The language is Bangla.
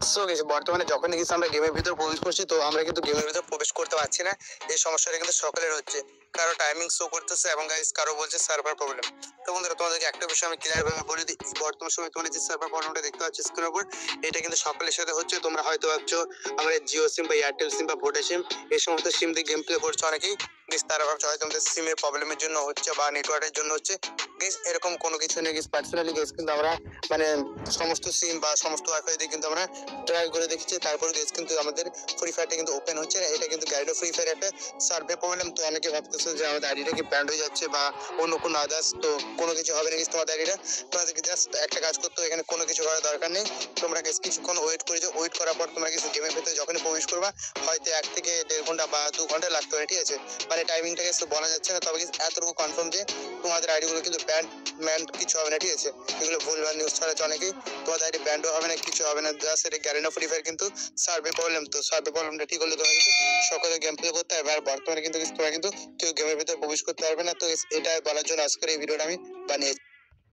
সো গেছে বর্তমানে যখনই কিছু আমরা গেমের ভিতর প্রবেশ করছি, তো আমরা কিন্তু গেমের ভিতর প্রবেশ করতে পারছি না। এই সমস্যাটা কিন্তু সকলের হচ্ছে, কারো টাইমিং শো করতেছে এবং গাইস কারো বলছে সার্ভার প্রবলেম। তো বন্ধুরা তোমাদেরকে একটা বিষয় আমি ক্লিয়ার ভাবে বলে দিই, বর্তমান সময় তোমরা যে সার্ভার প্রবলেমটা দেখতে পাচ্ছ স্ক্রিনের উপর, এটা কিন্তু সকলের সাথে হচ্ছে। তোমরা হয়তো ভাবছো আমরা জিও সিম বা এয়ারটেল সিম বা ভোডা সিম এই সমস্ত সিম দিয়ে গেম প্লে করছো অনেকেই, গেস তারা ভাবছো হয়তো আমাদের সিমের প্রবলেমের জন্য হচ্ছে বা নেটওয়ার্কের জন্য হচ্ছে। গেস এরকম কোনো কিছু নেই। গেস পার্সোনালি গেস কিন্তু আমরা মানে সমস্ত সিম বা সমস্ত ওয়াইফাই দিয়ে কিন্তু আমরা ট্রাই করে দেখেছি, তারপর গেস কিন্তু আমাদের ফ্রি ফায়ারটা কিন্তু ওপেন হচ্ছে। এটা কিন্তু গাইডো ফ্রি ফায়ার একটা সার্ভে প্রবলেম। তো অনেকে ভাবতেছে যে আমাদের আইডিটা কি ব্যান্ড হয়ে যাচ্ছে বা অন্য কোনো আদার্স, তো কোনো কিছু হবে না গেস তোমাদের আইডিটা। তোমাদেরকে জাস্ট একটা কাজ করতে হবে, এখানে কোনো কিছু করার দরকার নেই। তোমরা গেস কিছুক্ষণ ওয়েট করে যাও, ওয়েট করার পর তোমরা কিছু গেমের ভেতরে যখনই প্রবেশ করবা, হয়তো 1 থেকে 1.5 ঘন্টা বা 2 ঘন্টা লাগতে পারে, ঠিক আছে। মানে টাইমিংটা গেস বলা যাচ্ছে না, তবে এতটুকু কনফার্ম যে তোমাদের আইডিগুলো কিন্তু ব্যান্ড ম্যান্ড কিছু হবে না, ঠিক আছে। এগুলো ভুলভাল নিউজ ছড়াচ্ছে অনেকেই, তোমাদের আইডি ব্যান্ডও হবে না, কিছু হবে না। জাস্ট এটা গ্যারেন্টি ফ্রি ফায়ার কিন্তু সার্ভে প্রবলেম। তো সার্ভে প্রবলেমটা ঠিক হলে তোমরা কিন্তু সকলে গেম প্লে করতে হবে। আর বর্তমানে কিন্তু তোমরা কিন্তু কেউ গেমের ভিতরে প্রবেশ করতে পারবে না। তো এটা বলার জন্য আজকের এই ভিডিওটা আমি বানিয়েছি।